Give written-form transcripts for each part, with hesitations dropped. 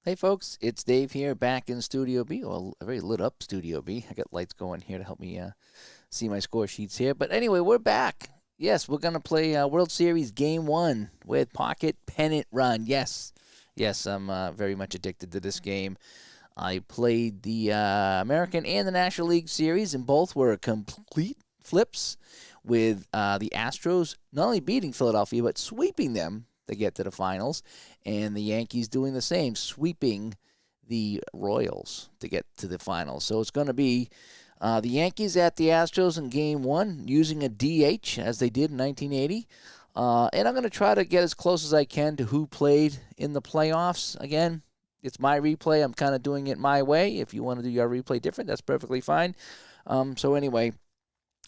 Hey folks, it's Dave here back in Studio B, or a very lit up Studio B. I got lights going here to help me see my score sheets here. But anyway, we're back. Yes, we're going to play World Series Game 1 with Pocket Pennant Run. Yes, I'm very much addicted to this game. I played the American and the National League Series, and both were complete flips with the Astros not only beating Philadelphia, but sweeping them to get to the finals, and the Yankees doing the same, sweeping the Royals to get to the finals. So it's going to be the Yankees at the Astros in Game 1 using a DH, as they did in 1980. And I'm going to try to get as close as I can to who played in the playoffs. Again, it's my replay. I'm kind of doing it my way. If you want to do your replay different, that's perfectly fine. So anyway,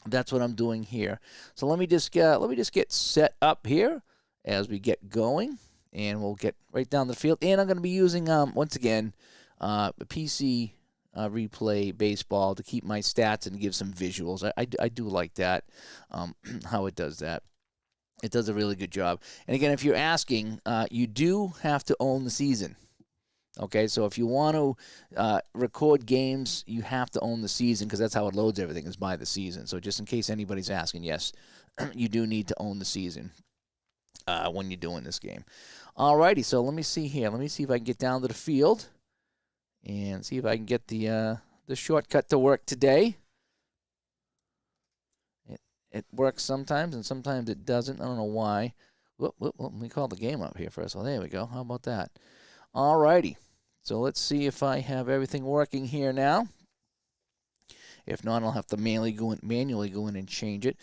that's what I'm doing here. So let me just get set up here as we get going, and we'll get right down the field. And I'm going to be using, once again, PC replay baseball to keep my stats and give some visuals. I do like that, how it does that. It does a really good job. And again, if you're asking, you do have to own the season. Okay, so if you want to record games, you have to own the season, because that's how it loads everything, is by the season. So just in case anybody's asking, yes, you do need to own the season when you're doing this game. Alrighty, so let me see here. Let me see if I can get down to the field and see if I can get the shortcut to work today. It works sometimes, and sometimes it doesn't. I don't know why. Let me call the game up here first. Well, there we go. How about that? Alrighty, so let's see if I have everything working here now. If not, I'll have to manually go in and change it.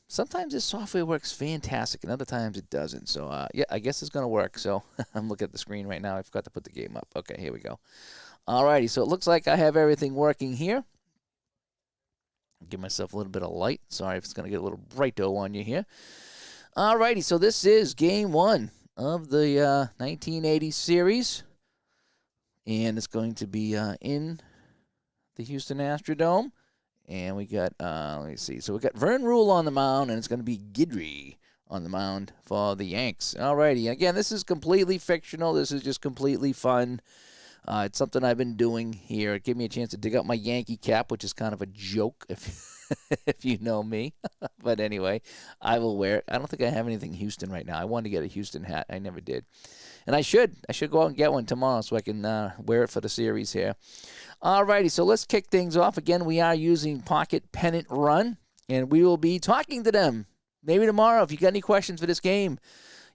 Sometimes this software works fantastic, and other times it doesn't. So, yeah, I guess it's going to work. So I'm looking at the screen right now. I forgot to put the game up. Okay, here we go. Alrighty, so it looks like I have everything working here. Give myself a little bit of light. Sorry if it's going to get a little brighto on you here. Alrighty, so this is Game 1 of the 1980 series. And it's going to be in the Houston Astrodome. And we got, let me see. So we got Vern Rule on the mound, and it's going to be Guidry on the mound for the Yanks. Alrighty. Again, this is completely fictional. This is just completely fun. It's something I've been doing here. It gave me a chance to dig out my Yankee cap, which is kind of a joke if you know me. But anyway, I will wear it. I don't think I have anything Houston right now. I wanted to get a Houston hat. I never did. And I should go out and get one tomorrow so I can wear it for the series here. Alrighty, so let's kick things off. Again, we are using Pocket Pennant Run, and we will be talking to them maybe tomorrow. If you got any questions for this game,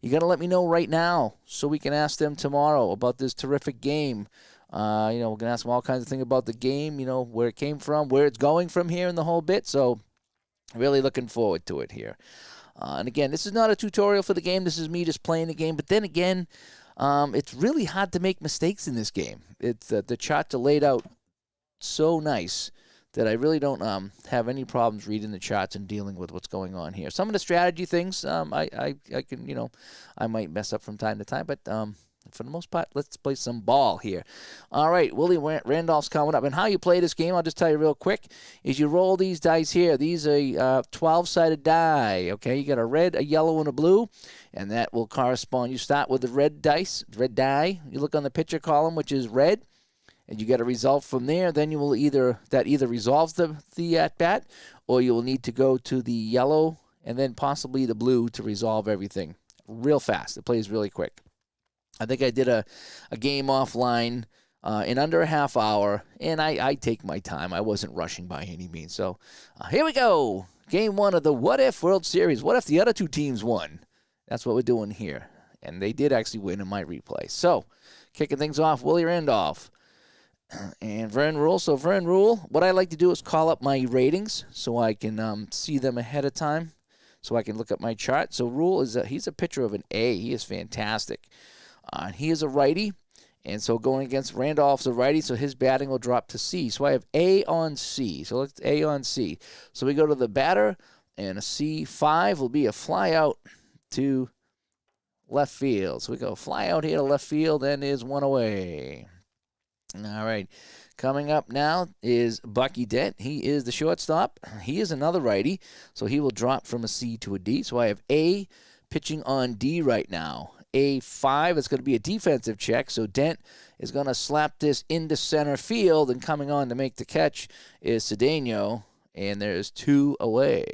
you got to let me know right now so we can ask them tomorrow about this terrific game. We're going to ask them all kinds of things about the game, where it came from, where it's going from here, and the whole bit. So really looking forward to it here. And again, this is not a tutorial for the game. This is me just playing the game. But then again, it's really hard to make mistakes in this game. It's the charts are laid out so nice that I really don't have any problems reading the charts and dealing with what's going on here. Some of the strategy things, I can, I might mess up from time to time, but for the most part, let's play some ball here. All right, Willie Randolph's coming up. And how you play this game, I'll just tell you real quick, is you roll these dice here. These are 12-sided die, okay? You got a red, a yellow, and a blue, and that will correspond. You start with the red die. You look on the pitcher column, which is red, and you get a result from there. Then you will either resolves the at-bat, or you will need to go to the yellow and then possibly the blue to resolve everything real fast. It plays really quick. I think I did a game offline in under a half hour, and I take my time. I wasn't rushing by any means. So here we go. Game 1 of the What If World Series. What if the other two teams won? That's what we're doing here. And they did actually win in my replay. So kicking things off, Willie Randolph and Vern Rule. So Vern Rule, what I like to do is call up my ratings so I can see them ahead of time, so I can look at my chart. So Rule he's a pitcher of an A. He is fantastic. He is a righty, and so going against Randolph's a righty, so his batting will drop to C. So I have A on C. So let's A on C. So we go to the batter, and a C5 will be a fly out to left field. So we go fly out here to left field, and is one away. All right. Coming up now is Bucky Dent. He is the shortstop. He is another righty, so he will drop from a C to a D. So I have A pitching on D right now. A5. It's going to be a defensive check. So Dent is going to slap this into center field, and coming on to make the catch is Cedeno, and there's 2 away.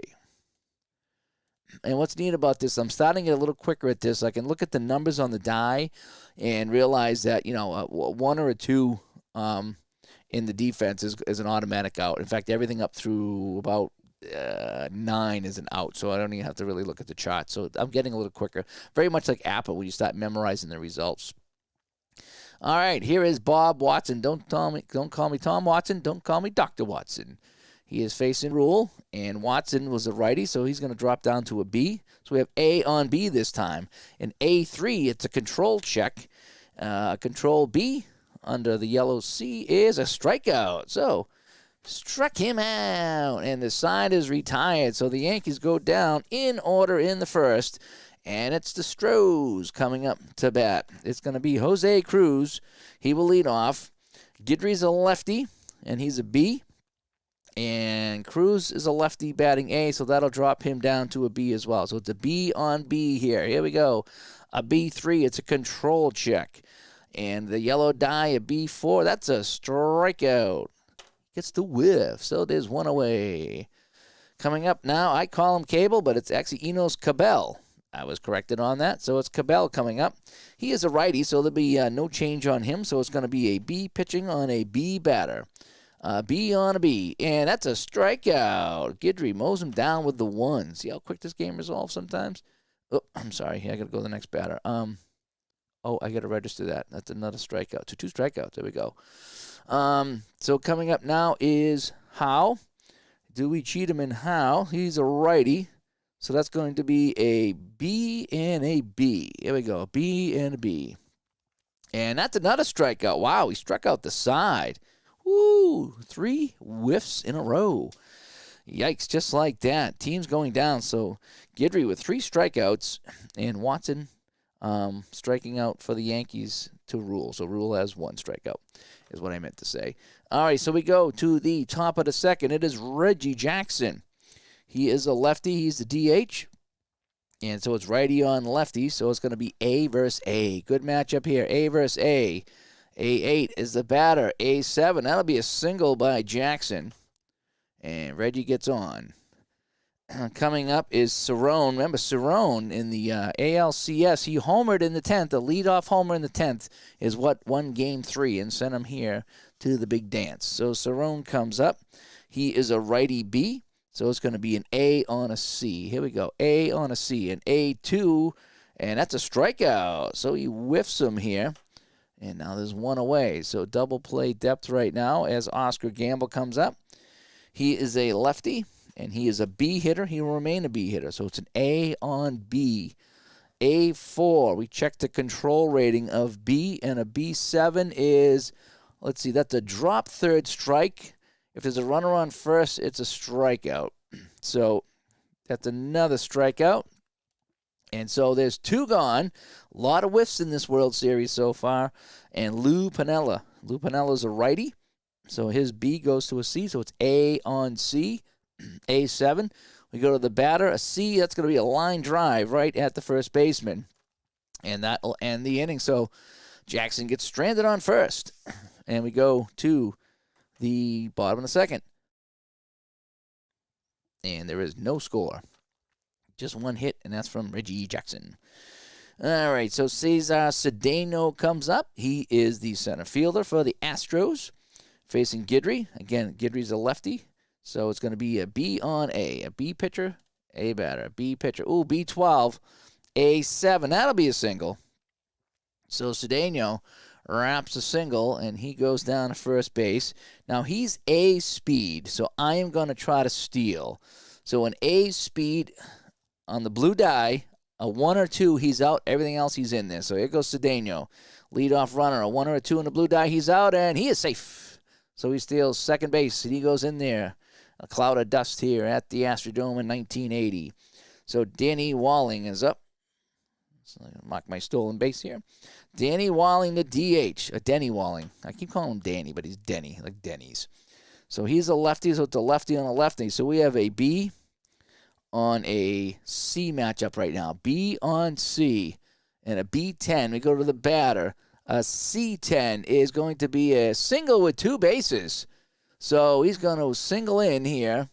And what's neat about this, I'm starting to get a little quicker at this. I can look at the numbers on the die and realize that, 1 or a 2 in the defense is an automatic out. In fact, everything up through about 9 is an out, so I don't even have to really look at the chart. So I'm getting a little quicker. Very much like Apple when you start memorizing the results. All right, here is Bob Watson. Don't call me Tom Watson. Don't call me Dr. Watson. He is facing Rule, and Watson was a righty, so he's going to drop down to a B. So we have A on B this time. And A3, it's a control check. Control B under the yellow C is a strikeout. So struck him out, and the side is retired. So the Yankees go down in order in the first, and it's the Astros coming up to bat. It's going to be Jose Cruz. He will lead off. Guidry's a lefty, and he's a B. And Cruz is a lefty batting A, so that'll drop him down to a B as well. So it's a B on B here. Here we go. A B3, it's a control check. And the yellow die, a B4, that's a strikeout. Gets the whiff, so there's 1 away. Coming up now, I call him Cable, but it's actually Enos Cabell. I was corrected on that, so it's Cabell coming up. He is a righty, so there'll be no change on him, so it's going to be a B pitching on a B batter. B on a B, and that's a strikeout. Guidry mows him down with the 1. See how quick this game resolves sometimes? Oh, I'm sorry. I got to go to the next batter. I got to register that. That's another strikeout. 2 strikeouts. There we go. So coming up now is Howe. Do we cheat him in Howe? He's a righty, so that's going to be a B and a B. Here we go. A B and a B. And that's another strikeout. Wow, he struck out the side. Woo, 3 whiffs in a row. Yikes, just like that. Team's going down, so Guidry with 3 strikeouts, and Watson striking out for the Yankees to Rule. So Rule has 1 strikeout, is what I meant to say. All right, so we go to the top of the second. It is Reggie Jackson. He is a lefty. He's the DH. And so it's righty on lefty, so it's going to be A versus A. Good matchup here, A versus A. A8 is the batter. A7, that'll be a single by Jackson. And Reggie gets on. Coming up is Cerrone. Remember, Cerrone in the ALCS, he homered in the 10th. The leadoff homer in the 10th is what won Game 3 and sent him here to the big dance. So Cerrone comes up. He is a righty B, so it's going to be an A on a C. Here we go. A on a C. And A2, and that's a strikeout. So he whiffs him here. And now there's 1 away. So double play depth right now as Oscar Gamble comes up. He is a lefty, and he is a B hitter. He will remain a B hitter. So it's an A on B. A4, we check the control rating of B, and a B7 is, let's see, that's a drop third strike. If there's a runner on first, it's a strikeout. So that's another strikeout. And so there's 2 gone. A lot of whiffs in this World Series so far. And Lou Piniella. Lou Pinella's a righty. So his B goes to a C. So it's A on C. A7. We go to the batter. A C, that's going to be a line drive right at the first baseman. And that will end the inning. So Jackson gets stranded on first. And we go to the bottom of the second. And there is no score. Just 1 hit, and that's from Reggie Jackson. All right, so Cesar Cedeno comes up. He is the center fielder for the Astros, facing Guidry. Again, Guidry's a lefty, so it's going to be a B on A. A B pitcher, A batter. B pitcher. Ooh, B12, A7. That'll be a single. So Cedeno wraps a single, and he goes down to first base. Now, he's A speed, so I am going to try to steal. So an A speed on the blue die, a 1 or 2, he's out. Everything else, he's in there. So here goes Cedeno. Leadoff runner, a 1 or a 2 on the blue die, he's out, and he is safe. So he steals second base, and he goes in there. A cloud of dust here at the Astrodome in 1980. So Danny Walling is up. So I'm going to mark my stolen base here. Danny Walling, the DH. Denny Walling. I keep calling him Danny, but he's Denny, like Denny's. So he's a lefty, so it's a lefty on a lefty. So we have a B on a C matchup right now. B on C. and a B10. We go to the batter. A C10 is going to be a single with 2 bases. So he's going to single in here,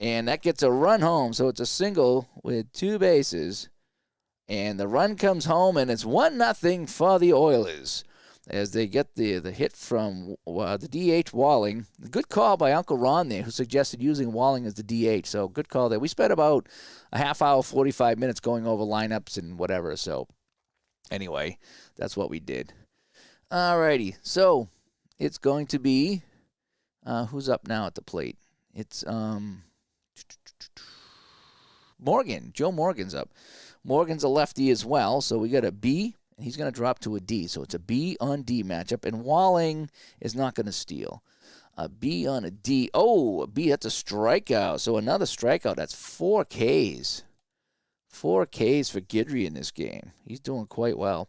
and that gets a run home. So it's a single with 2 bases, and the run comes home, and it's 1-0 for the Oilers as they get the hit from the DH Walling. Good call by Uncle Ron there, who suggested using Walling as the DH. So good call there. We spent about a half hour, 45 minutes going over lineups and whatever. So anyway, that's what we did. All righty. So it's going to be who's up now at the plate? It's Morgan. Joe Morgan's up. Morgan's a lefty as well. So we got a B. He's going to drop to a D, so it's a B on D matchup, and Walling is not going to steal. A B on a D. Oh, a B, that's a strikeout. So another strikeout. That's 4 Ks. 4 Ks for Guidry in this game. He's doing quite well.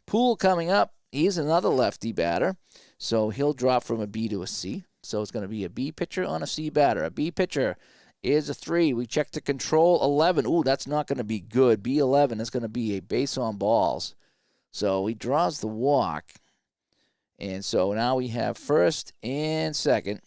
Poole coming up. He's another lefty batter, so he'll drop from a B to a C. So it's going to be a B pitcher on a C batter. A B pitcher is a 3. We check to control 11. Ooh, that's not going to be good. B11 is going to be a base on balls. So he draws the walk, and so now we have first and second.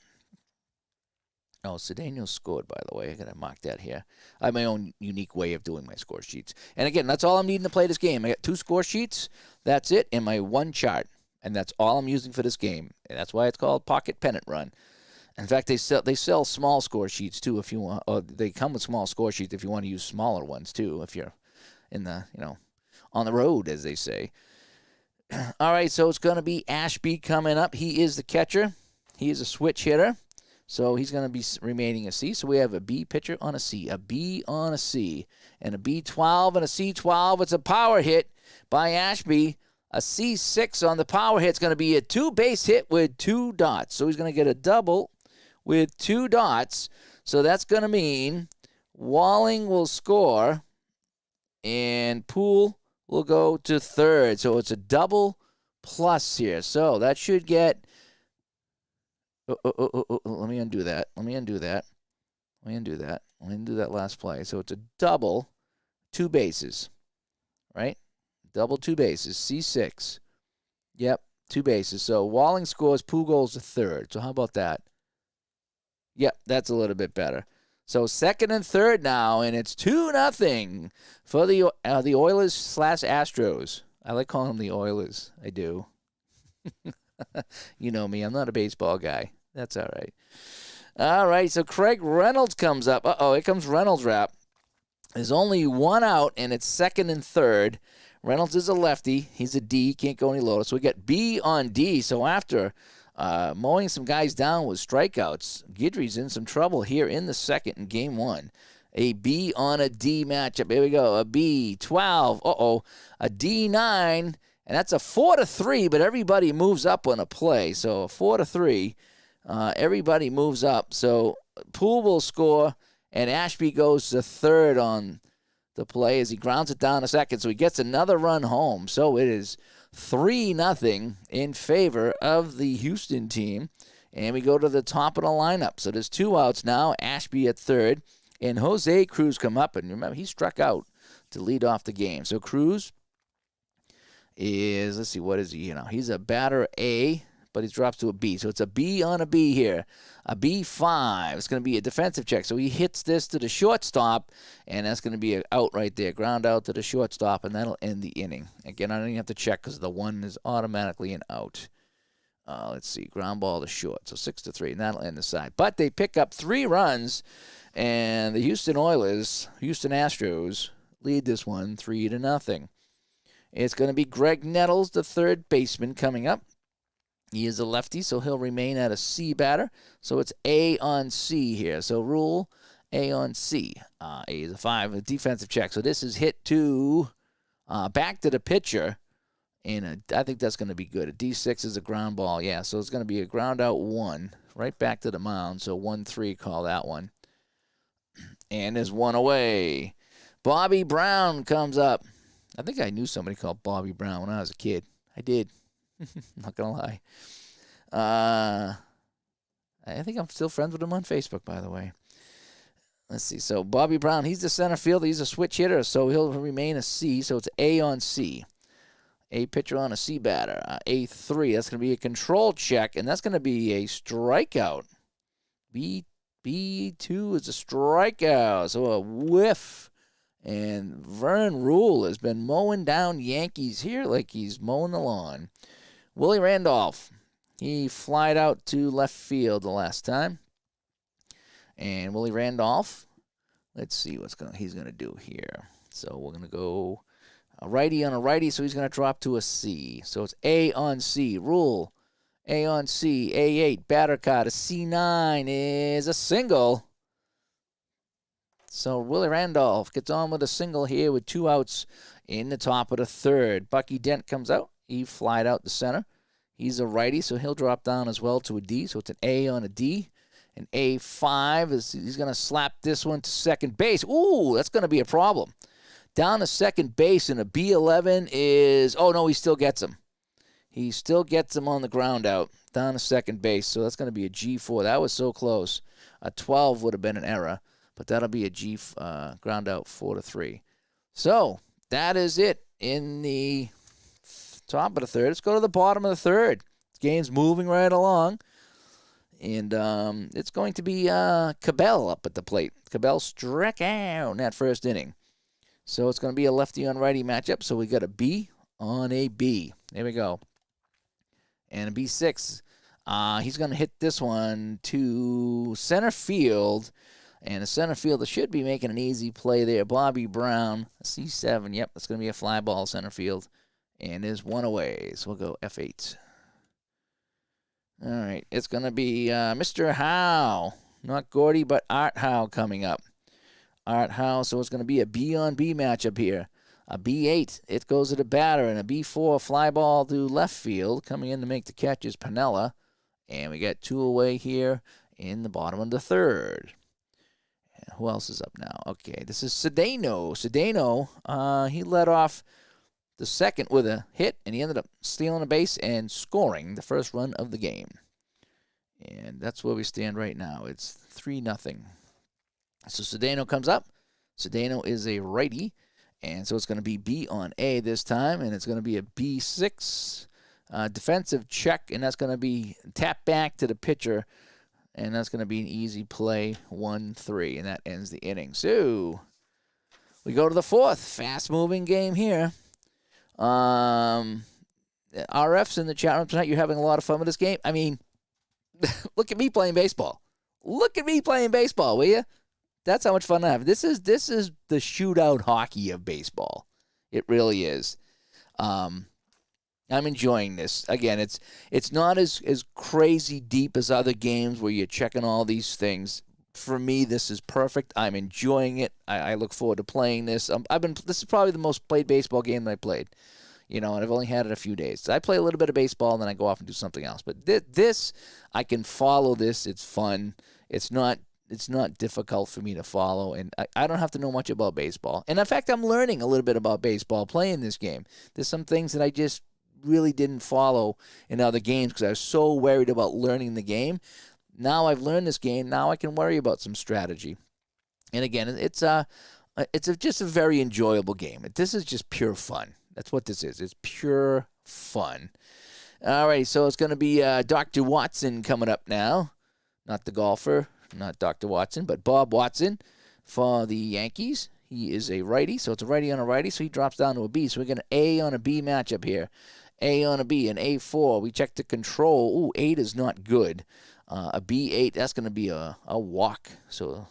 Oh, Cedeno scored, by the way. I got to mark that here. I have my own unique way of doing my score sheets. And again, that's all I'm needing to play this game. I got 2 score sheets. That's it, and my 1 chart. And that's all I'm using for this game. And that's why it's called Pocket Pennant Run. In fact, they sell small score sheets, too, if you want. Or they come with small score sheets if you want to use smaller ones, too, if you're in the, on the road, as they say. All right, so it's going to be Ashby coming up. He is the catcher. He is a switch hitter, so he's going to be remaining a C. So we have a B pitcher on a C, a B on a C, and a B12 and a C12. It's a power hit by Ashby. A C6 on the power hit. It's going to be a 2-base hit with 2 dots. So he's going to get a double with 2 dots. So that's going to mean Walling will score, and Poole will go to third. So it's a double plus here. So that should get... let me undo that. Let me undo that last play. So it's a double, 2 bases, right? Double 2 bases, C6. Yep, 2 bases. So Walling scores, Poole goes to third. So how about that? Yep, that's a little bit better. So second and third now, and it's 2-0 for the Oilers / Astros. I like calling them the Oilers. I do. You know me. I'm not a baseball guy. That's all right. All right, so Craig Reynolds comes up. Uh-oh, here comes Reynolds' rap. There's only 1 out, and it's second and third. Reynolds is a lefty. He's a D. Can't go any lower. So we get B on D. So after mowing some guys down with strikeouts, Guidry's in some trouble here in the second in game 1. A B on a D matchup. Here we go. A B12. Uh-oh. A D9. And that's a 4-3, but everybody moves up on a play. So a 4-3. Everybody moves up. So Poole will score, and Ashby goes to third on the play as he grounds it down to second. So he gets another run home. So it is 3-0 in favor of the Houston team. And we go to the top of the lineup. So there's 2 outs now. Ashby at third. And Jose Cruz come up. And remember, he struck out to lead off the game. So Cruz is, let's see, what is he? He's a batter A, but he drops to a B. So it's a B on a B here. A B5. It's going to be a defensive check. So he hits this to the shortstop, and that's going to be an out right there. Ground out to the shortstop, and that'll end the inning. Again, I don't even have to check because the 1 is automatically an out. Let's see. Ground ball to short. So 6-3, and that'll end the side. But they pick up 3 runs, and the Houston Astros, lead this one 3-0. It's going to be Greg Nettles, the third baseman, coming up. He is a lefty, so he'll remain at a C batter. So it's A on C here. So rule A on C. A is a 5, a defensive check. So this is hit to back to the pitcher, and I think that's going to be good. A D6 is a ground ball. Yeah, so it's going to be a ground out 1 right back to the mound. So 1-3, call that one. And there's 1 away. Bobby Brown comes up. I think I knew somebody called Bobby Brown when I was a kid. I did. Not going to lie. I think I'm still friends with him on Facebook, by the way. Let's see. So Bobby Brown, he's the center fielder. He's a switch hitter, so he'll remain a C. So it's A on C. A pitcher on a C batter. A3, that's going to be a control check, and that's going to be a strikeout. B2 is a strikeout, so a whiff. And Vern Rule has been mowing down Yankees here like he's mowing the lawn. Willie Randolph, he flied out to left field the last time. And Willie Randolph, let's see what he's going to do here. So we're going to go a righty on a righty, so he's going to drop to a C. So it's A on C. Rule, A on C. A8, batter card. A C9 is a single. So Willie Randolph gets on with a single here with 2 outs in the top of the third. Bucky Dent comes out. He flied out to center. He's a righty, so he'll drop down as well to a D. So it's an A on a D. An A5 he's going to slap this one to second base. Ooh, that's going to be a problem. Down to second base, and a B11 is, oh no, he still gets him. He still gets him on the ground out. Down to second base, so that's going to be a G4. That was so close. A 12 would have been an error, but that'll be a G ground out 4-3. So that is it in the top of the third. Let's go to the bottom of the third. This game's moving right along. And it's going to be Cabell up at the plate. Cabell struck out in that first inning. So it's going to be a lefty on righty matchup. So we got a B on a B. There we go. And a B6. He's going to hit this one to center field. And the center fielder should be making an easy play there. Bobby Brown, C7. Yep, that's going to be a fly ball center field. And there's one away. So we'll go F8. All right, it's going to be Mr. Howe. Not Gordy, but Art Howe coming up. Art Howe, so it's going to be a B on B matchup here. A B8, it goes to the batter, and a B4 fly ball to left field. Coming in to make the catch is Piniella. And we got 2 away here in the bottom of the third. And who else is up now? Okay, this is Cedeno. Cedeno, he led off the second with a hit, and he ended up stealing a base and scoring the first run of the game. And that's where we stand right now. It's 3-0. So Cedeno comes up. Cedeno is a righty, and so it's going to be B on A this time, and it's going to be a B6 defensive check, and that's going to be tap back to the pitcher, and that's going to be an easy play, 1-3, and that ends the inning. So we go to the fourth. Fast-moving game here. RFs in the chat room tonight, you're having a lot of fun with this game. I mean, look at me playing baseball. Look at me playing baseball, will you? That's how much fun I have. This is the shootout hockey of baseball. It really is. I'm enjoying this. Again, it's not as crazy deep as other games where you're checking all these things. For me, this is perfect. I'm enjoying it. I look forward to playing this. This is probably the most played baseball game that I played. And I've only had it a few days. So I play a little bit of baseball, and then I go off and do something else. But this, I can follow this. It's fun. It's not difficult for me to follow, and I don't have to know much about baseball. And in fact, I'm learning a little bit about baseball playing this game. There's some things that I just really didn't follow in other games because I was so worried about learning the game. Now I've learned this game. Now I can worry about some strategy. And again, it's just a very enjoyable game. This is just pure fun. That's what this is. It's pure fun. All right, so it's going to be Dr. Watson coming up now. Not the golfer, not Dr. Watson, but Bob Watson for the Yankees. He is a righty, so it's a righty on a righty, so he drops down to a B. So we got an A on a B matchup here. A on a B, an A4. We check the control. Ooh, 8 is not good. A B8, that's going to be a walk. So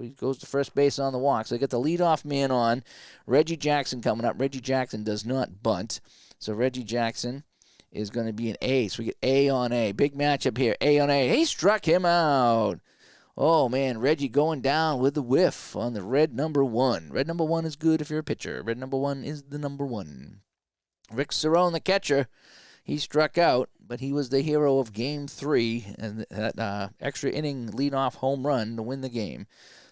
he goes to first base on the walk. So they get the leadoff man on. Reggie Jackson coming up. Reggie Jackson does not bunt. So Reggie Jackson is going to be an A. So we get A on A. Big matchup here. A on A. He struck him out. Oh, man, Reggie going down with the whiff on the red number 1. Red number 1 is good if you're a pitcher. Red number 1 is the number 1. Rick Cerrone, the catcher, he struck out, but he was the hero of Game 3 and that extra inning leadoff home run to win the game.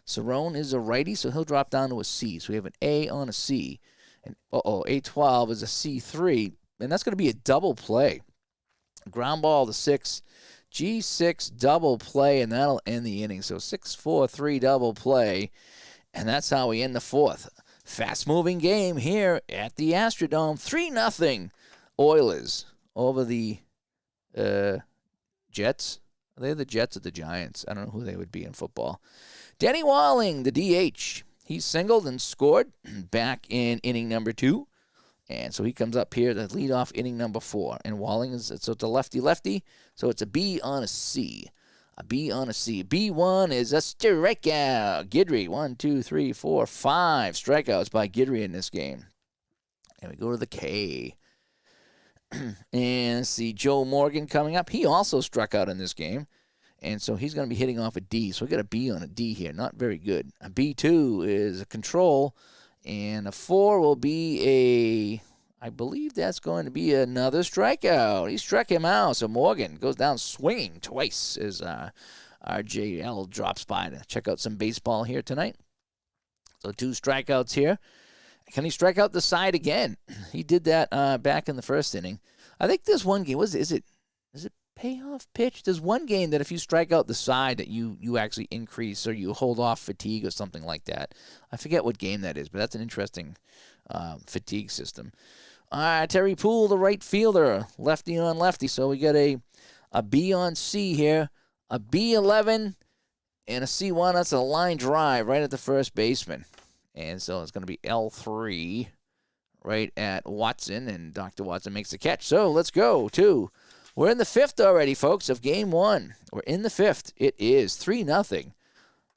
Cerrone is a righty, so he'll drop down to a C. So we have an A on a C. And A12 is a C3, and that's going to be a double play. Ground ball to 6. G6 double play, and that'll end the inning. So 6-4-3 double play, and that's how we end the fourth. fast-moving game here at the Astrodome. 3-0 Oilers over the Jets. Are they the Jets or the Giants? I don't know who they would be in football. Denny Walling, the DH. He singled and scored back in inning number 2. And so he comes up here to lead off inning number 4. And Walling so it's a lefty-lefty. So it's a B on a C. A B on a C. B1 is a strikeout. Guidry, 1, 2, 3, 4, 5 strikeouts by Guidry in this game. And we go to the K. And see Joe Morgan coming up. He also struck out in this game. And so he's going to be hitting off a D. So we got a B on a D here. Not very good. A B2 is a control. And a 4 will be I believe that's going to be another strikeout. He struck him out. So Morgan goes down swinging twice as RJL drops by to check out some baseball here tonight. So 2 strikeouts here. Can he strike out the side again? He did that back in the first inning. I think there's one game. Is it payoff pitch? There's one game that if you strike out the side that you actually increase or you hold off fatigue or something like that. I forget what game that is, but that's an interesting fatigue system. Terry Poole, the right fielder, lefty on lefty. So we got a B on C here, a B11, and a C1. That's a line drive right at the first baseman. And so it's going to be L3 right at Watson, and Dr. Watson makes the catch. So let's go to... We're in the 5th already, folks, of Game 1. We're in the 5th. It is 3-0.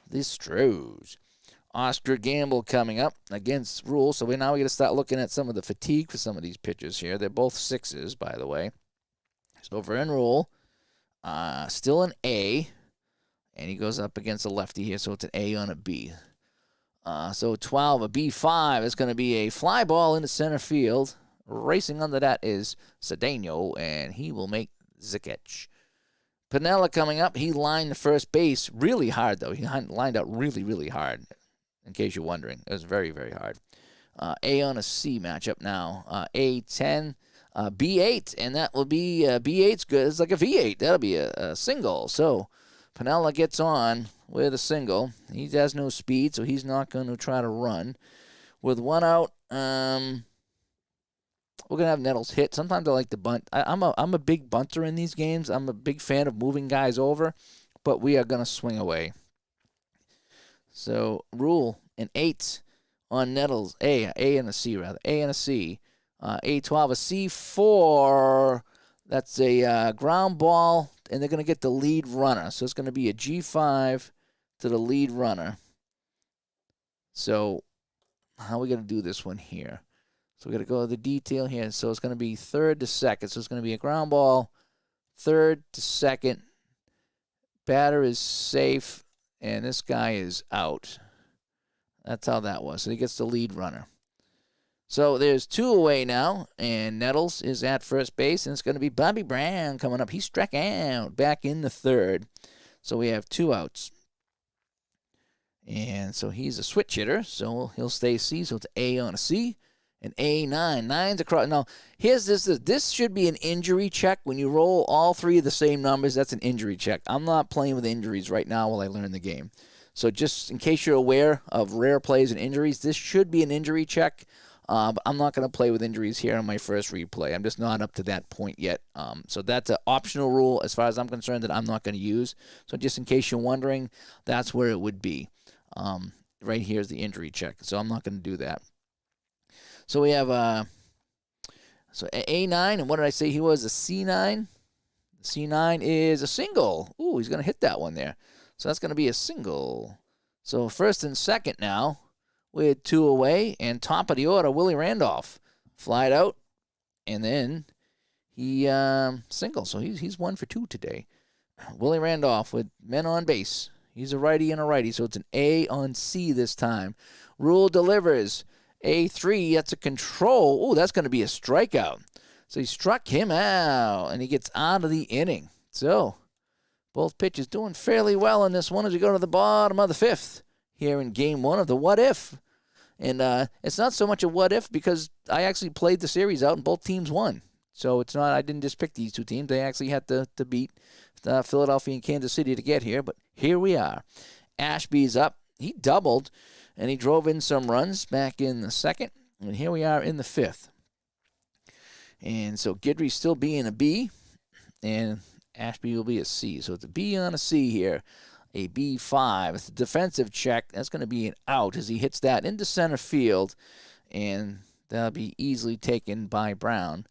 The Astros. Oscar Gamble coming up against Rule. So now we got to start looking at some of the fatigue for some of these pitchers here. They're both 6s, by the way. So Vern Rule, still an A. And he goes up against a lefty here, so it's an A on a B. So 12, a B5 is going to be a fly ball into center field. Racing under that is Cedeno, and he will make the catch. Piniella coming up. He lined the first base really hard, though. He lined out really, really hard, in case you're wondering. It was very, very hard. A on a C matchup now. A10, B8, and that will be B8's good. It's like a V8. That'll be a single. So Piniella gets on with a single. He has no speed, so he's not going to try to run. With 1 out, we're going to have Nettles hit. Sometimes I like to bunt. I'm a big bunter in these games. I'm a big fan of moving guys over, but we are going to swing away. So Rule an 8 on Nettles. A and a C, rather. A and a C. A12, a C4. That's a ground ball, and they're going to get the lead runner. So it's going to be a G5 to the lead runner. So how are we going to do this one here? So we got to go to the detail here. So it's going to be 3rd to 2nd. So it's going to be a ground ball, 3rd to 2nd. Batter is safe, and this guy is out. That's how that was. So he gets the lead runner. So there's 2 away now, and Nettles is at first base, and it's going to be Bobby Brown coming up. He struck out back in the 3rd. So we have 2 outs. And so he's a switch hitter, so he'll stay C. So it's A on a C. And A9. 9's across. Now, here's this. This should be an injury check. When you roll all 3 of the same numbers, that's an injury check. I'm not playing with injuries right now while I learn the game. So just in case you're aware of rare plays and injuries, this should be an injury check. But I'm not going to play with injuries here on my first replay. I'm just not up to that point yet. So that's an optional rule as far as I'm concerned that I'm not going to use. So just in case you're wondering, that's where it would be. Right here is the injury check. So I'm not going to do that. So we have so A9, and what did I say he was? A C9? C9 is a single. Ooh, he's going to hit that one there. So that's going to be a single. So 1st and 2nd now with 2 away, and top of the order, Willie Randolph. Flied out, and then he single. So he's 1 for 2 today. Willie Randolph with men on base. He's a righty and a righty, so it's an A on C this time. Rule delivers. A3, that's a control. Oh, that's going to be a strikeout. So he struck him out, and he gets out of the inning. So both pitchers doing fairly well in this one as we go to the bottom of the 5th here in Game 1 of the What If. And it's not so much a what if because I actually played the series out and both teams won. So it's not, I didn't just pick these 2 teams. They actually had to beat Philadelphia and Kansas City to get here. But here we are. Ashby's up. He doubled. and he drove in some runs back in the second. And here we are in the fifth. And so Guidry's still being a B, and Ashby will be a C. So it's a B on a C here, a B5. It's a defensive check. That's going to be an out as he hits that into center field, and that'll be easily taken by Brown.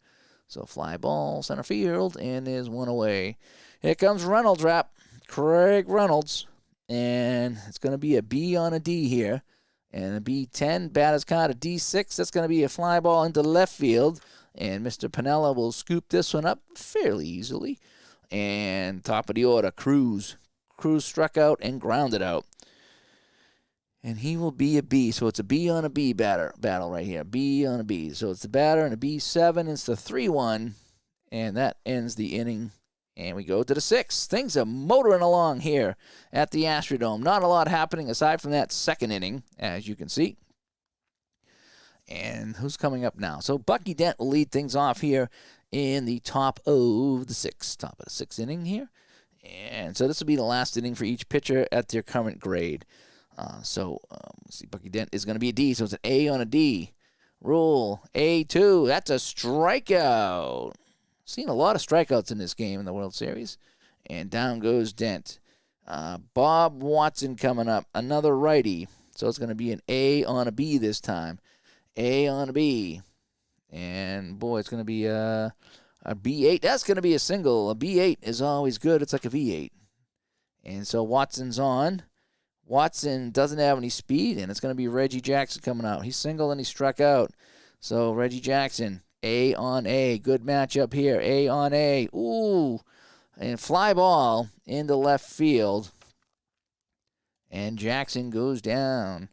So fly ball, center field, and there's one away. Here comes Reynolds rap, Craig Reynolds, and it's going to be a B on a D here. And a B10, batter's caught a D6. That's going to be a fly ball into left field. And Mr. Piniella will scoop this one up fairly easily. And top of the order, Cruz. Cruz struck out and grounded out. And he will be a B. So it's a B on a B battle right here. B on a B. So it's the batter and a B7. It's the 3-1. And that ends the inning. And we go to the sixth. Things are motoring along here at the Astrodome. Not a lot happening aside from that second inning, as you can see. And who's coming up now? So Bucky Dent will lead things off here in the top of the sixth inning here. And so this will be the last inning for each pitcher at their current grade. Let's see, Bucky Dent is going to be a D, so it's an A on a D. Rule A2, that's a strikeout. Seen a lot of strikeouts in this game in the World Series. And down goes Dent. Bob Watson coming up, another righty. So it's going to be an A on a B this time. A on a B. And, boy, it's going to be a B8. That's going to be a single. A B8 is always good. It's like a V8. And so Watson's on. Watson doesn't have any speed, and it's going to be Reggie Jackson coming out. He's single and he struck out. So Reggie Jackson, A on A. Good matchup here. A on A. Ooh. And fly ball into left field. And Jackson goes down.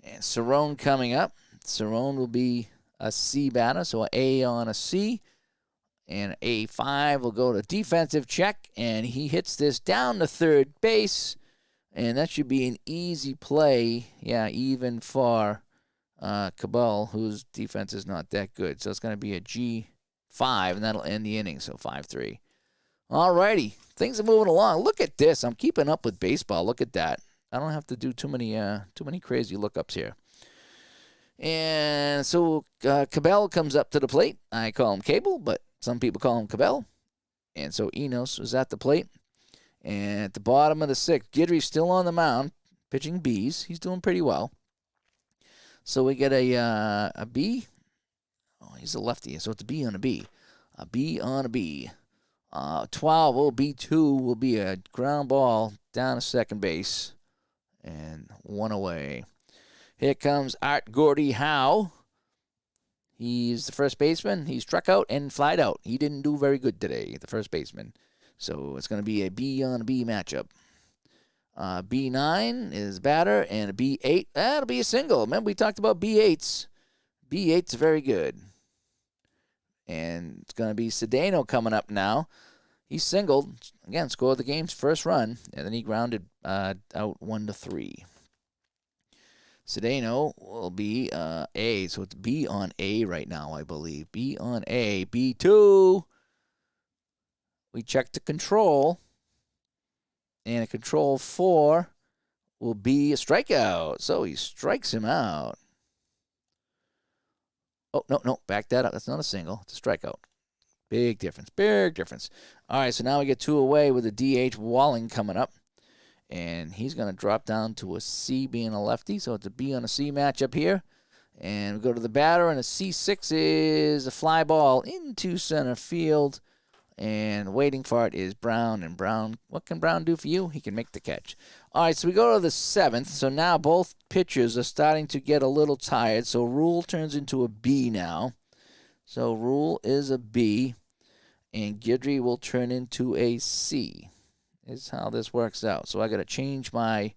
And Cerrone coming up. Cerrone will be a C batter, so an A on a C. And A5 will go to defensive check, and he hits this down to third base. And that should be an easy play, even for Cabal, whose defense is not that good. So it's going to be a G5, and that'll end the inning, so 5-3. All righty, things are moving along. Look at this. I'm keeping up with baseball. Look at that. I don't have to do too many crazy lookups here. And so Cabell comes up to the plate. I call him Cable, but some people call him Cabell. And so Enos was at the plate. And at the bottom of the sixth, Guidry's still on the mound, pitching Bs. He's doing pretty well. So we get a B. Oh, he's a lefty, so it's a B on a B. A B on a B. 12 will B2 will be a ground ball down to second base. And one away. Here comes Art Gordy Howe. He's the first baseman. He struck out and flied out. He didn't do very good today, the first baseman. So it's going to be a B on a B matchup. B9 is batter, and a B8, that'll be a single. Remember, we talked about B8s. B8's very good. And it's going to be Cedeno coming up now. He singled, again, scored the game's first run, and then he grounded out 1-3. Cedeno will be A, so it's B on A right now, I believe. B on A. B2. We check the control, and a control 4 will be a strikeout. So he strikes him out. Oh, no, back that up. That's not a single. It's a strikeout. Big difference, big difference. All right, so now we get two away with a DH Walling coming up. And he's going to drop down to a C being a lefty. So it's a B on a C matchup here. And we go to the batter, and a C6 is a fly ball into center field. And waiting for it is Brown. And Brown, what can Brown do for you? He can make the catch. All right, so we go to the seventh. So now both pitchers are starting to get a little tired. So Rule turns into a B now. So Rule is a B. And Guidry will turn into a C. Is how this works out. So I got to change my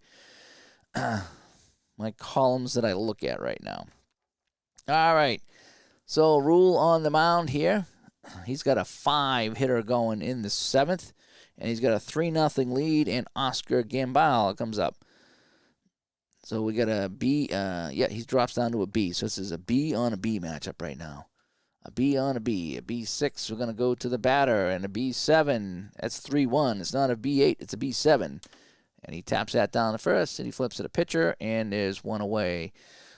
my columns that I look at right now. All right. So Rule on the mound here. He's got a 5-hitter going in the seventh, and he's got a 3-0 lead, and Oscar Gambale comes up. So we got a B. He drops down to a B. So this is a B on a B matchup right now. A B on a B. A B6, we're going to go to the batter, and a B7. That's 3-1. It's not a B8, it's a B7. And he taps that down to first, and he flips to the pitcher, and there's one away.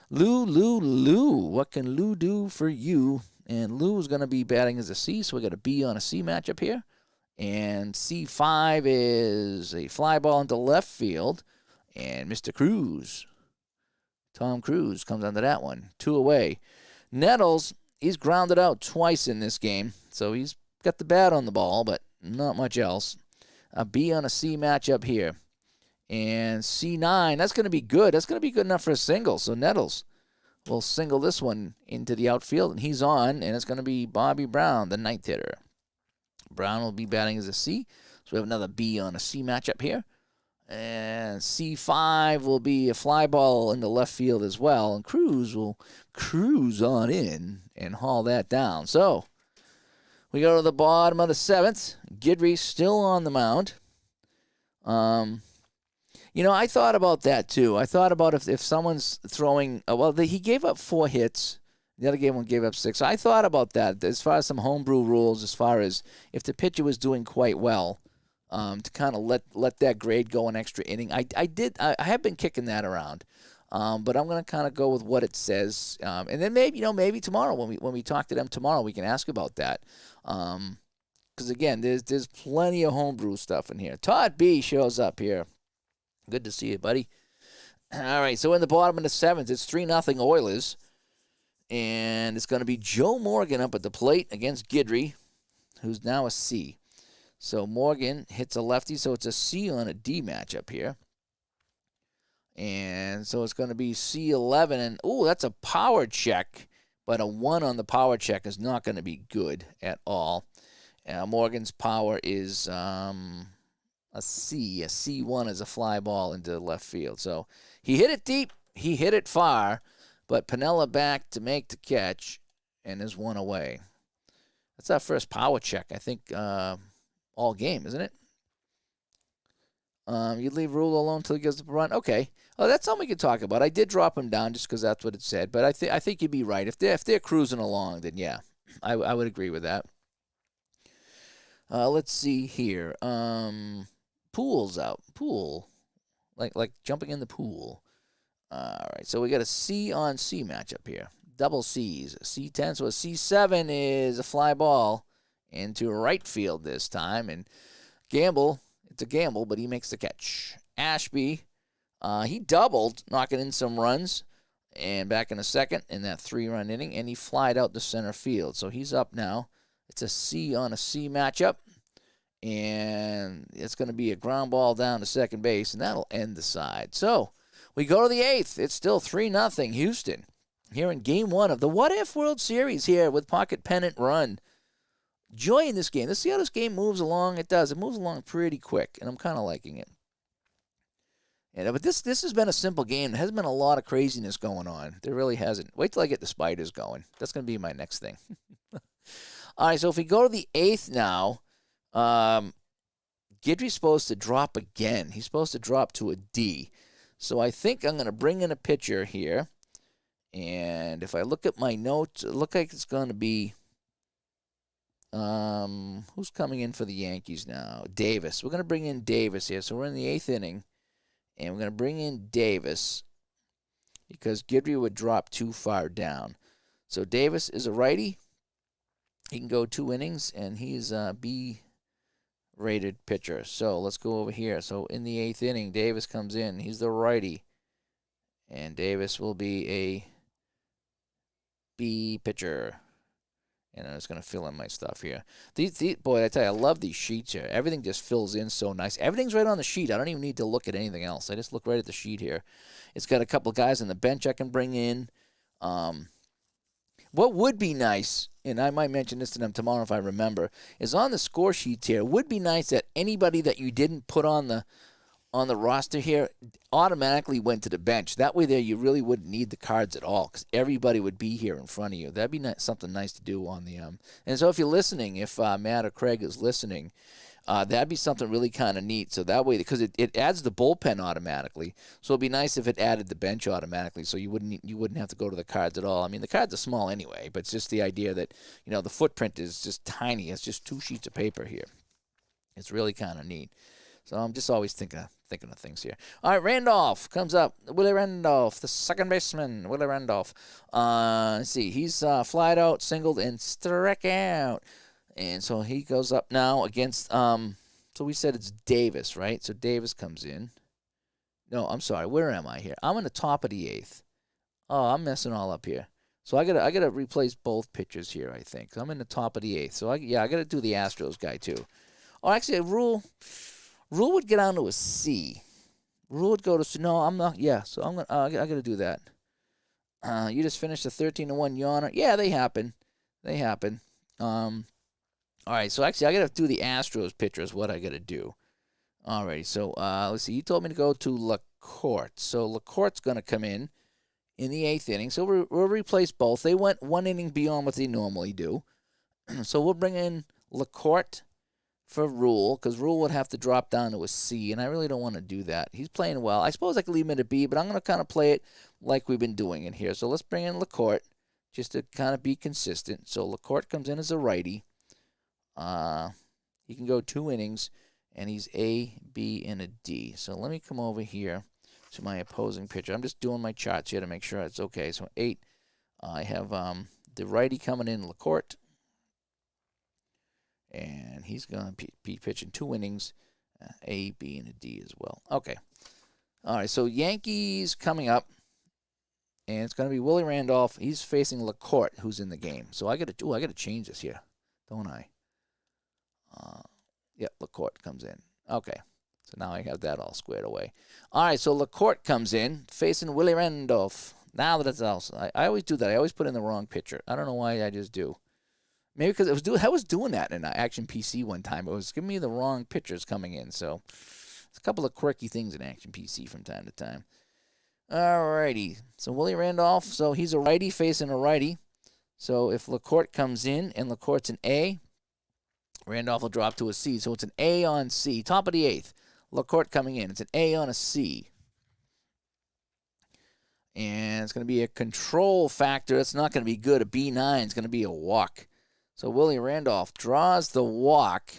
Lou. What can Lou do for you? And Lou is going to be batting as a C, so we got a B on a C matchup here. And C5 is a fly ball into left field. And Mr. Cruz, Tom Cruise, comes under that one. 2 away. Nettles, he's grounded out twice in this game, so he's got the bat on the ball, but not much else. A B on a C matchup here. And C9, that's going to be good. That's going to be good enough for a single. So Nettles will single this one into the outfield, and he's on, and it's going to be Bobby Brown, the ninth hitter. Brown will be batting as a C. So we have another B on a C matchup here. And C5 will be a fly ball into left field as well. And Cruz will cruise on in and haul that down. So we go to the bottom of the 7th. Guidry still on the mound. I thought about that too. I thought about if someone's throwing, he gave up 4 hits. The other game one gave up 6. So I thought about that as far as some homebrew rules, as far as if the pitcher was doing quite well, to kind of let that grade go an extra inning. I have been kicking that around, but I'm going to kind of go with what it says, and then maybe tomorrow when we talk to them tomorrow we can ask about that, because again there's plenty of homebrew stuff in here. Todd B shows up here. Good to see you, buddy. All right, so in the bottom of the 7th, it's 3-0 Oilers. And it's going to be Joe Morgan up at the plate against Guidry, who's now a C. So Morgan hits a lefty, so it's a C on a D matchup here. And so it's going to be C11. And, that's a power check. But a 1 on the power check is not going to be good at all. Morgan's power is a C. A C1 is a fly ball into left field. So he hit it deep. He hit it far. But Piniella back to make the catch, and there's 1 away. That's our first power check, I think, all game, isn't it? You'd leave Rule alone until he gets the run? Okay. Oh, that's something we could talk about. I did drop him down just because that's what it said. But I think you'd be right. If they're cruising along, then yeah, I would agree with that. Let's see here. Pool's out. Pool. Like jumping in the pool. All right, so we got a C on C matchup here. Double C's. C10, so a C7 is a fly ball into right field this time. And it's a gamble, but he makes the catch. Ashby, he doubled, knocking in some runs. And back in a second in that 3-run inning, and he flied out to center field. So he's up now. It's a C on a C matchup. And it's going to be a ground ball down to second base, and that'll end the side. So we go to the 8th. It's still 3-0 Houston here in Game 1 of the What If World Series here with Pocket Pennant Run. Joy in this game. Let's see how this game moves along. It does. It moves along pretty quick, and I'm kind of liking it. But this has been a simple game. There hasn't been a lot of craziness going on. There really hasn't. Wait till I get the spiders going. That's going to be my next thing. All right, so if we go to the 8th now, Guidry's supposed to drop again. He's supposed to drop to a D. So I think I'm going to bring in a pitcher here. And if I look at my notes, it looks like it's going to be, who's coming in for the Yankees now? Davis. We're going to bring in Davis here. So we're in the 8th inning. And we're going to bring in Davis because Guidry would drop too far down. So Davis is a righty. He can go 2 innings, and he's a B-rated pitcher. So let's go over here. So in the 8th inning, Davis comes in. He's the righty. And Davis will be a B pitcher. And I'm just going to fill in my stuff here. Boy, I tell you, I love these sheets here. Everything just fills in so nice. Everything's right on the sheet. I don't even need to look at anything else. I just look right at the sheet here. It's got a couple of guys on the bench I can bring in. What would be nice, and I might mention this to them tomorrow if I remember, is on the score sheets here, it would be nice that anybody that you didn't put on the roster here automatically went to the bench. That way there you really wouldn't need the cards at all because everybody would be here in front of you. That'd be something nice to do on the and so if you're listening, if Matt or Craig is listening, that'd be something really kind of neat. So that way, because it adds the bullpen automatically, so it'd be nice if it added the bench automatically, so you wouldn't have to go to the cards at all. I mean, the cards are small anyway, but it's just the idea that the footprint is just tiny. It's just 2 sheets of paper here. It's really kind of neat. So I'm just always thinking of things here. All right, Randolph comes up. Willie Randolph, the second baseman. Willie Randolph. Let's see. He's flied out, singled, and struck out. And so he goes up now against, so we said it's Davis, right? So Davis comes in. No, I'm sorry. Where am I here? I'm in the top of the 8th. Oh, I'm messing all up here. So I gotta replace both pitchers here, I think. I'm in the top of the 8th. So I gotta do the Astros guy too. Oh, actually, Rule would get down to a C. Rule would go to, no, I'm not. Yeah, so I'm gonna I gotta do that. You just finished a 13-1 yawner. Yeah, they happen. All right, so actually I gotta do the Astros pitcher is what I gotta do. All right, so let's see. He told me to go to LaCourte. So LaCourte's gonna come in the 8th inning. So we'll replace both. They went 1 inning beyond what they normally do. So we'll bring in LaCourte for Rule, because Rule would have to drop down to a C, and I really don't want to do that. He's playing well. I suppose I could leave him at a B, but I'm going to kind of play it like we've been doing in here. So let's bring in LaCourte just to kind of be consistent. So LaCourte comes in as a righty. He can go 2 innings, and he's A, B, and a D. So let me come over here to my opposing pitcher. I'm just doing my charts here to make sure it's okay. So 8, I have the righty coming in, LaCourte. And he's going to be pitching 2 innings, A, B, and a D as well. Okay. All right, so Yankees coming up, and it's going to be Willie Randolph. He's facing LaCourte, who's in the game. So I got to change this here, don't I? Yep, LaCourte comes in. Okay. So now I have that all squared away. All right, so LaCourte comes in, facing Willie Randolph. Now that it's also, I always do that. I always put in the wrong pitcher. I don't know why, I just do. Maybe because I was doing that in Action PC one time. It was giving me the wrong pitchers coming in. So it's a couple of quirky things in Action PC from time to time. All righty. So Willie Randolph, so he's a righty facing a righty. So if LaCourte comes in and LaCourte's an A, Randolph will drop to a C. So it's an A on C. Top of the 8th. LaCourte coming in. It's an A on a C. And it's going to be a control factor. It's not going to be good. A B9 is going to be a walk. So Willie Randolph draws the walk.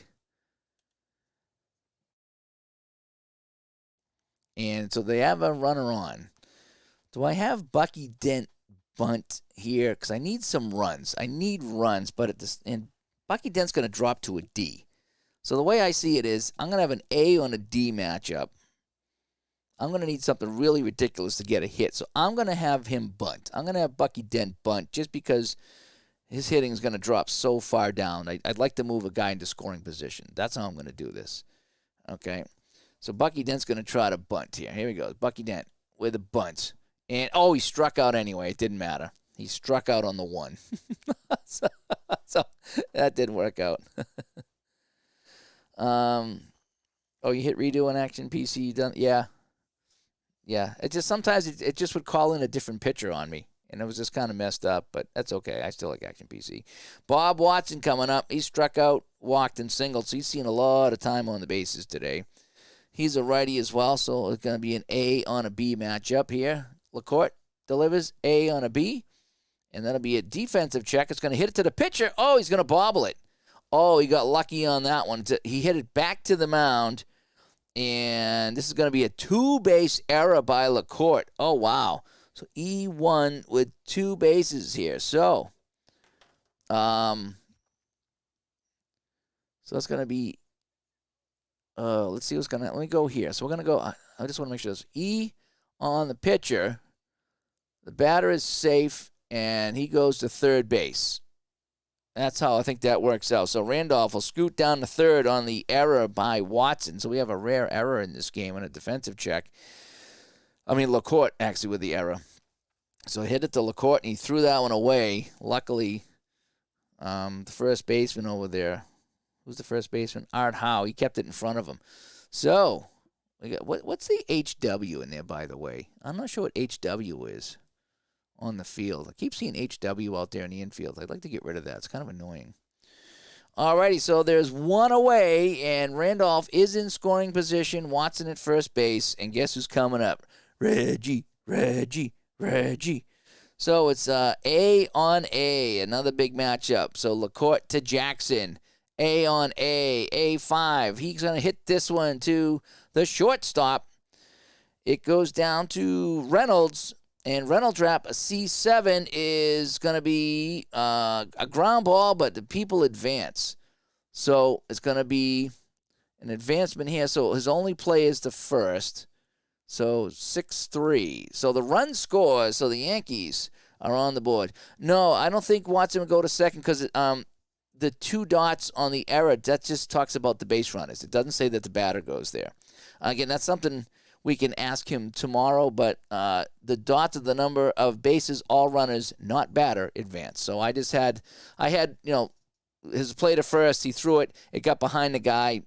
And so they have a runner on. Do I have Bucky Dent bunt here? Because I need some runs. I need runs, but and Bucky Dent's going to drop to a D. So the way I see it is I'm going to have an A on a D matchup. I'm going to need something really ridiculous to get a hit. So I'm going to have him bunt. I'm going to have Bucky Dent bunt just because his hitting is going to drop so far down. I'd like to move a guy into scoring position. That's how I'm going to do this. Okay. So Bucky Dent's going to try to bunt here. Here we go. Bucky Dent with a bunt. And, he struck out anyway. It didn't matter. He struck out on the 1. so that didn't work out. You hit redo on Action PC. You done? Yeah. Yeah. It just sometimes it just would call in a different pitcher on me. And it was just kind of messed up, but that's okay. I still like Action PC. Bob Watson coming up. He struck out, walked, and singled, so he's seen a lot of time on the bases today. He's a righty as well, so it's going to be an A on a B matchup here. LaCourte delivers A on a B, and that'll be a defensive check. It's going to hit it to the pitcher. Oh, he's going to bobble it. Oh, he got lucky on that one. He hit it back to the mound, and this is going to be a 2-base error by LaCourte. Oh, wow. So E1 with 2 bases here. So it's going to be, let's see what's going to, let me go here. So we're going to go, I just want to make sure this E on the pitcher. The batter is safe, and he goes to third base. That's how I think that works out. So Randolph will scoot down to third on the error by Watson. So we have a rare error in this game on a defensive check. LaCourte actually with the error. So he hit it to LaCourte, and he threw that one away. Luckily, the first baseman over there, who's the first baseman? Art Howe. He kept it in front of him. So we got, what's the HW in there, by the way? I'm not sure what HW is on the field. I keep seeing HW out there in the infield. I'd like to get rid of that. It's kind of annoying. Alrighty, so there's one away, and Randolph is in scoring position. Watson at first base, and guess who's coming up? Reggie. So it's A on A, another big matchup. So LaCourte to Jackson. A on A5. He's going to hit this one to the shortstop. It goes down to Reynolds, and Reynolds wrap, a C7 is going to be a ground ball, but the people advance. So it's going to be an advancement here. So his only play is the first. So 6-3. So the run scores. So the Yankees are on the board. No, I don't think Watson would go to second because the 2 dots on the error, that just talks about the base runners. It doesn't say that the batter goes there. Again, that's something we can ask him tomorrow, but the dots of the number of bases, all runners, not batter, advance. So I had his play to first. He threw it. It got behind the guy.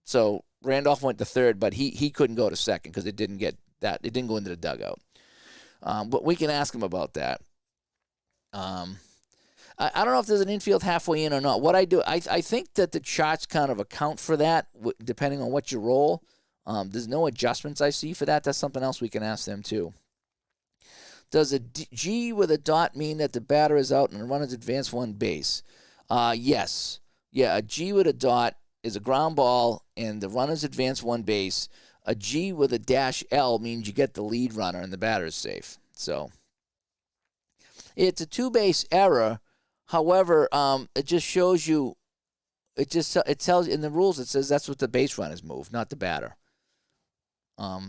So Randolph went to third, but he couldn't go to second because it didn't get that. It didn't go into the dugout. But we can ask him about that. I don't know if there's an infield halfway in or not. What I do, I think that the charts kind of account for that depending on what you roll. There's no adjustments I see for that. That's something else we can ask them too. Does a G with a dot mean that the batter is out and the runner's advanced 1 base? Yes. Yeah, a G with a dot is a ground ball and the runner's advanced 1 base. A G with a -L means you get the lead runner and the batter is safe. So it's a 2-base error. However, it just shows you. It tells you in the rules. It says that's what the base runners move, not the batter.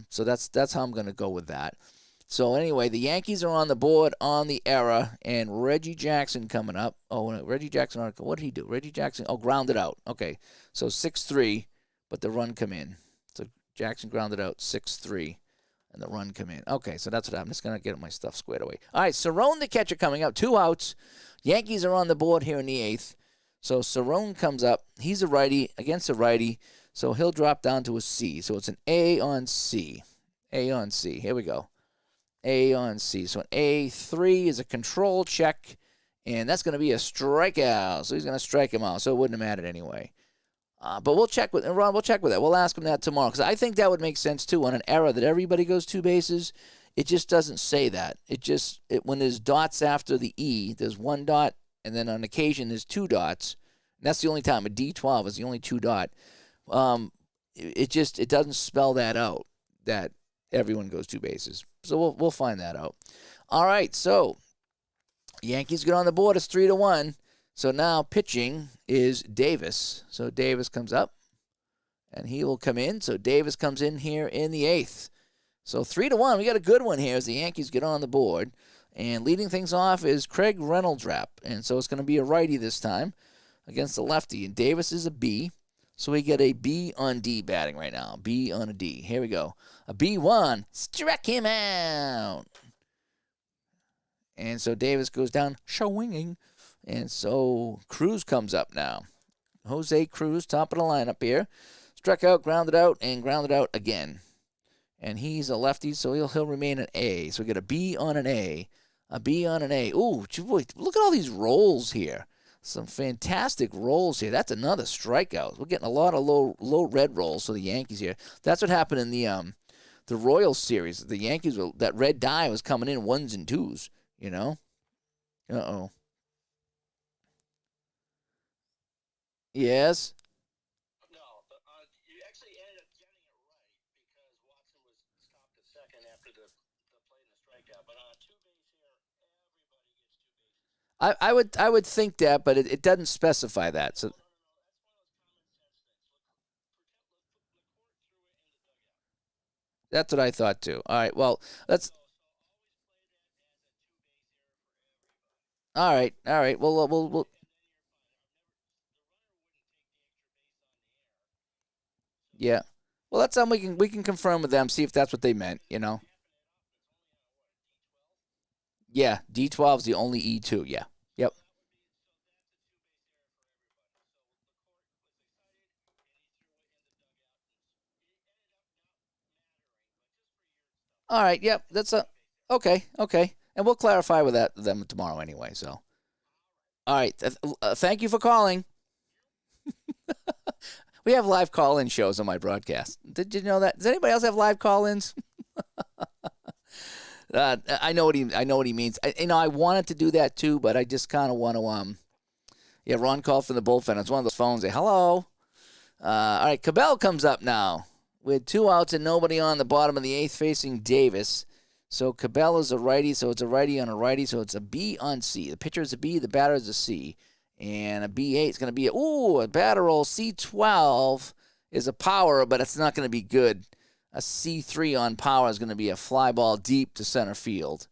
So that's how I'm going to go with that. So anyway, the Yankees are on the board on the error, and Reggie Jackson coming up. Oh, Reggie Jackson article. What did he do? Reggie Jackson. Oh, grounded out. Okay, so 6-3, but the run come in. So Jackson grounded out 6-3, and the run come in. Okay, so that's what I'm just going to get my stuff squared away. All right, Cerrone the catcher coming up. 2 outs. Yankees are on the board here in the 8th. So Cerrone comes up. He's a righty against a righty, so he'll drop down to a C. So it's an A on C. A on C. Here we go. A on C. So an A3 is a control check, and that's going to be a strikeout. So he's going to strike him out, so it wouldn't have mattered anyway. But we'll check with Ron. We'll check with that. We'll ask him that tomorrow because I think that would make sense too on an error that everybody goes 2 bases. It just doesn't say that. When there's dots after the E, there's 1 dot, and then on occasion there's 2 dots. And that's the only time. A D12 is the only 2 dot. It doesn't spell that out that everyone goes 2 bases. So we'll find that out. All right, so Yankees get on the board. It's 3-1. So now pitching is Davis. So Davis comes up, and he will come in. So Davis comes in here in the 8th. So 3-1. We got a good one here as the Yankees get on the board. And leading things off is Craig Reynolds wrap. And so it's going to be a righty this time against the lefty. And Davis is a B. So we get a B on D batting right now. B on a D. Here we go. A B1. Struck him out. And so Davis goes down swinging. And so Cruz comes up now. Jose Cruz, top of the lineup here. Struck out, grounded out, and grounded out again. And he's a lefty, so he'll remain an A. So we get a B on an A. A B on an A. Ooh, boy, look at all these rolls here. Some fantastic rolls here. That's another strikeout. We're getting a lot of low red rolls for the Yankees here. That's what happened in the Royals series. The Yankees that red die was coming in 1s and 2s. You know. Uh-oh. Yes. No, but you actually ended up getting it right because Watson was stopped at second after the play and the strikeout. But on a 2-base here, everybody gets 2 bases. I would think that, but it doesn't specify that. So No, that's one of those common sense things. Look, threw it in the dugout. that's what I thought too. All right. Well, let's. So always play that as a 2-base error for everybody. All right. Well, we'll. And then you're fine. The runner wouldn't take the extra base on the air. Yeah. Well, that's something we can confirm with them. See if that's what they meant. You know. Yeah. D12 is the only E2. Yeah. Yep. All right. Yep. That's a. Okay. Okay. And we'll clarify with them tomorrow anyway. So. All right. Thank you for calling. We have live call-in shows on my broadcast. Did you know that? Does anybody else have live call-ins? I know what he means. I wanted to do that too, but I just kind of want to Yeah, Ron called from the bullpen. It's one of those phones. Say, hello. All right, Cabell comes up now with 2 outs and nobody on the bottom of the 8th facing Davis. So Cabell is a righty, so it's a righty on a righty, so it's a B on C. The pitcher is a B, the batter is a C. And a B8 is going to be a batter roll. C12 is a power, but it's not going to be good. A C3 on power is going to be a fly ball deep to center field.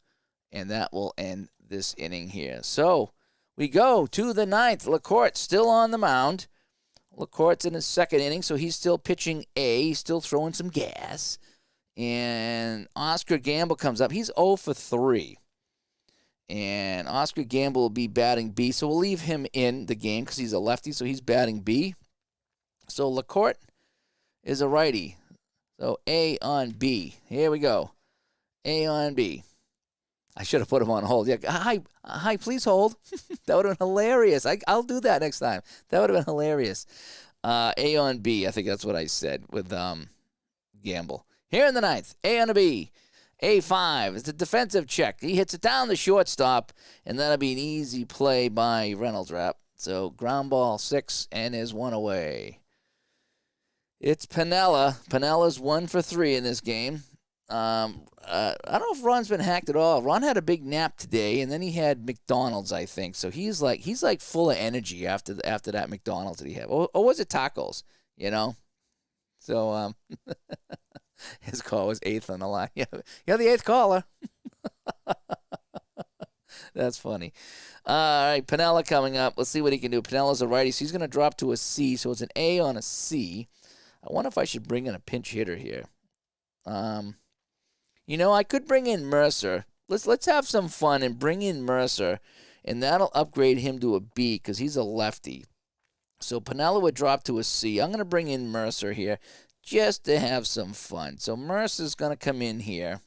And that will end this inning here. So we go to the 9th. LaCourte still on the mound. LaCourte's in his 2nd inning, so he's still pitching A. He's still throwing some gas. And Oscar Gamble comes up. He's 0 for 3. And Oscar Gamble will be batting B, so we'll leave him in the game because he's a lefty, so he's batting B. So LaCourte is a righty. So A on B. Here we go. A on B. I should have put him on hold. Yeah, hi, please hold. That would have been hilarious. I'll do that next time. That would have been hilarious. A on B. I think that's what I said with Gamble. Here in the 9th, A on a B. A5 is the defensive check. He hits it down the shortstop, and that'll be an easy play by Reynolds Wrap. So ground ball 6, and is 1 away. It's Piniella. Pinella's 1 for 3 in this game. I don't know if Ron's been hacked at all. Ron had a big nap today, and then he had McDonald's, I think. So he's like full of energy after that McDonald's that he had. Or was it tacos? You know. So his call was 8th on the line. Yeah, you're the 8th caller. That's funny. All right, Piniella coming up. Let's see what he can do. Pinella's a righty, so he's going to drop to a C. So it's an A on a C. I wonder if I should bring in a pinch hitter here. I could bring in Mercer. Let's have some fun and bring in Mercer, and that'll upgrade him to a B because he's a lefty. So Piniella would drop to a C. I'm going to bring in Mercer here just to have some fun. So Mercer's going to come in here.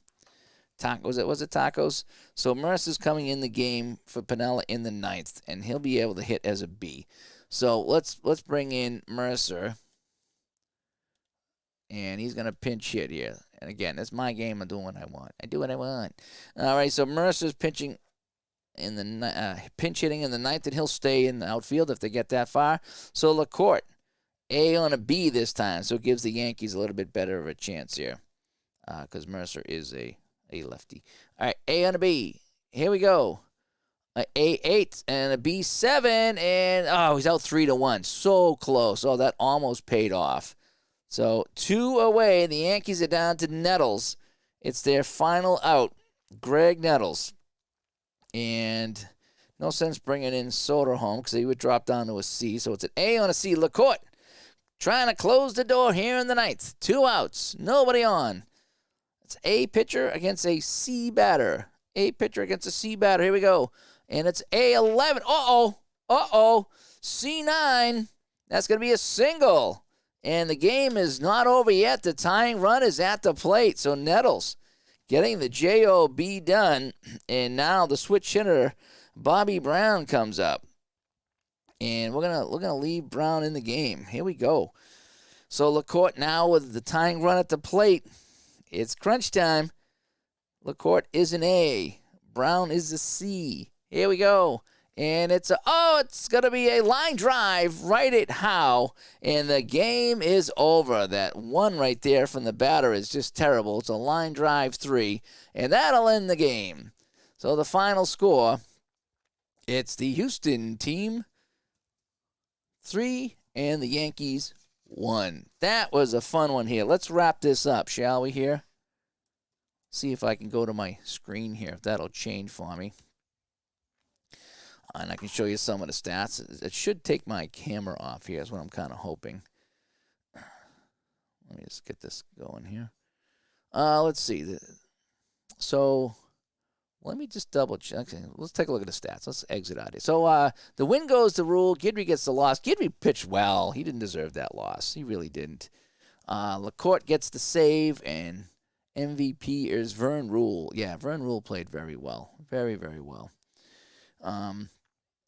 Was it tacos? So Mercer's coming in the game for Piniella in the 9th, and he'll be able to hit as a B. So let's bring in Mercer. And he's going to pinch hit here. And again, it's my game. I'm doing what I want. I do what I want. All right, so Mercer's pinching in the pinch hitting in the 9th, and he'll stay in the outfield if they get that far. So LaCourte, A on a B this time. So it gives the Yankees a little bit better of a chance here because Mercer is a lefty. All right, A on a B. Here we go. A8 and a B7, and he's out 3-1. So close. Oh, that almost paid off. So 2 away. The Yankees are down to Nettles. It's their final out. Greg Nettles. And no sense bringing in Soderholm because he would drop down to a C. So it's an A on a C. LaCourte trying to close the door here in the 9th. 2 outs. Nobody on. It's A pitcher against a C batter. A pitcher against a C batter. Here we go. And it's A11. Uh-oh. C9. That's going to be a single. And the game is not over yet. The tying run is at the plate. So Nettles getting the job done. And now the switch hitter, Bobby Brown, comes up. And we're gonna leave Brown in the game. Here we go. So LaCourte now with the tying run at the plate. It's crunch time. LaCourte is an A. Brown is a C. Here we go. And it's going to be a line drive right at Howe. And the game is over. That one right there from the batter is just terrible. It's a line drive 3. And that'll end the game. So the final score, it's the Houston team 3 and the Yankees 1. That was a fun one here. Let's wrap this up, shall we here? See if I can go to my screen here, if that'll change for me. And I can show you some of the stats. It should take my camera off here is what I'm kind of hoping. Let me just get this going here. Let's see. So let me just double check. Let's take a look at the stats. Let's exit out here. So the win goes to Rule. Guidry gets the loss. Guidry pitched well. He didn't deserve that loss. He really didn't. LaCourte gets the save, and MVP is Vern Rule. Yeah, Vern Rule played very well. Very, very well.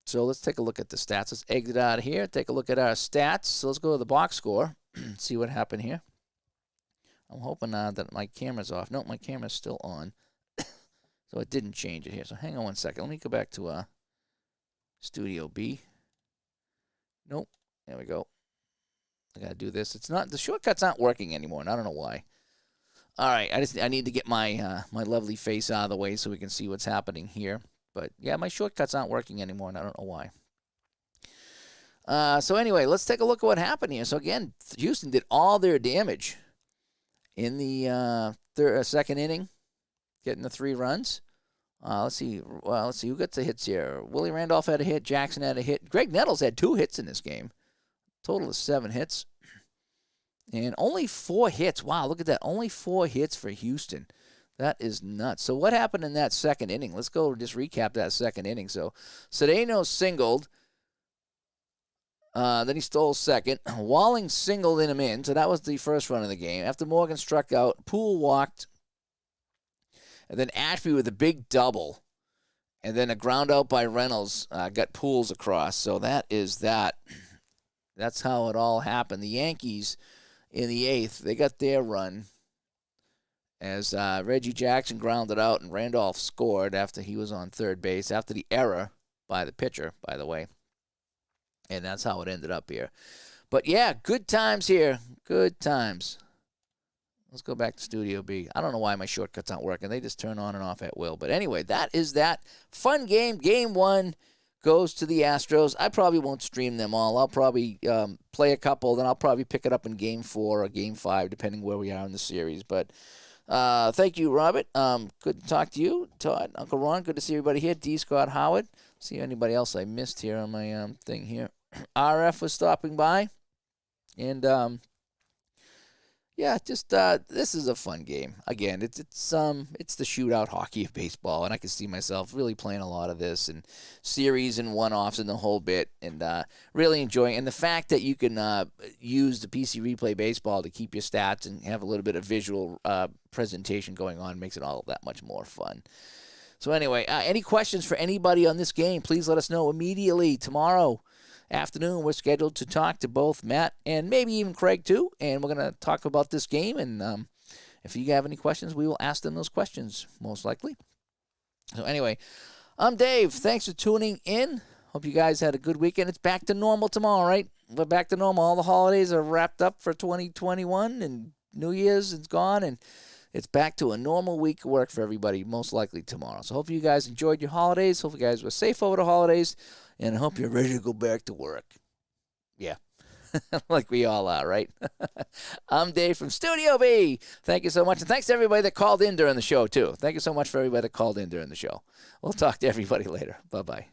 So let's take a look at the stats. Let's exit out of here. Take a look at our stats. So let's go to the box score. See what happened here. I'm hoping that my camera's off. No, my camera's still on. So it didn't change it here. So hang on one second. Let me go back to Studio B. Nope. There we go. I got to do this. It's not, the shortcuts aren't working anymore, and I don't know why. All right, I need to get my my lovely face out of the way so we can see what's happening here. But yeah, my shortcuts aren't working anymore, and I don't know why. So anyway, let's take a look at what happened here. So again, Houston did all their damage in the second inning, getting the 3 runs. Let's see. Well, let's see who gets the hits here. Willie Randolph had a hit. Jackson had a hit. Greg Nettles had 2 hits in this game. Total of 7 hits. And only 4 hits. Wow, look at that. Only 4 hits for Houston. That is nuts. So what happened in that second inning? Let's go just recap that second inning. So Cedeno singled. Then he stole second. Walling singled him in. So that was the first run of the game. After Morgan struck out, Poole walked. And then Ashby with a big double. And then a ground out by Reynolds got Poole's across. So that is that. That's how it all happened. The Yankees in the 8th, they got their run as Reggie Jackson grounded out and Randolph scored after he was on third base, after the error by the pitcher, by the way. And that's how it ended up here. But, yeah, good times here. Good times. Let's go back to Studio B. I don't know why my shortcuts aren't working. They just turn on and off at will. But anyway, that is that. Fun game. Game 1 goes to the Astros. I probably won't stream them all. I'll probably play a couple. Then I'll probably pick it up in Game 4 or Game 5, depending where we are in the series. But thank you, Robert. Good to talk to you. Todd, Uncle Ron, good to see everybody here. D. Scott Howard. See anybody else I missed here on my thing here. RF was stopping by. And yeah, just this is a fun game. Again, it's the shootout hockey of baseball, and I can see myself really playing a lot of this and series and one-offs and the whole bit, and really enjoying. And the fact that you can use the PC Replay Baseball to keep your stats and have a little bit of visual presentation going on makes it all that much more fun. So anyway, any questions for anybody on this game? Please let us know immediately. Tomorrow afternoon, we're scheduled to talk to both Matt and maybe even Craig too, and we're going to talk about this game. And if you have any questions, we will ask them those questions most likely. So anyway, I'm Dave. Thanks for tuning in. Hope you guys had a good weekend. It's back to normal tomorrow, right? We're back to normal. All the holidays are wrapped up for 2021, and New Year's is gone, and it's back to a normal week of work for everybody, most likely tomorrow. So hope you guys enjoyed your holidays. Hope you guys were safe over the holidays. And I hope you're ready to go back to work. Yeah, like we all are, right? I'm Dave from Studio B. Thank you so much. And thanks to everybody that called in during the show, too. Thank you so much for everybody that called in during the show. We'll talk to everybody later. Bye-bye.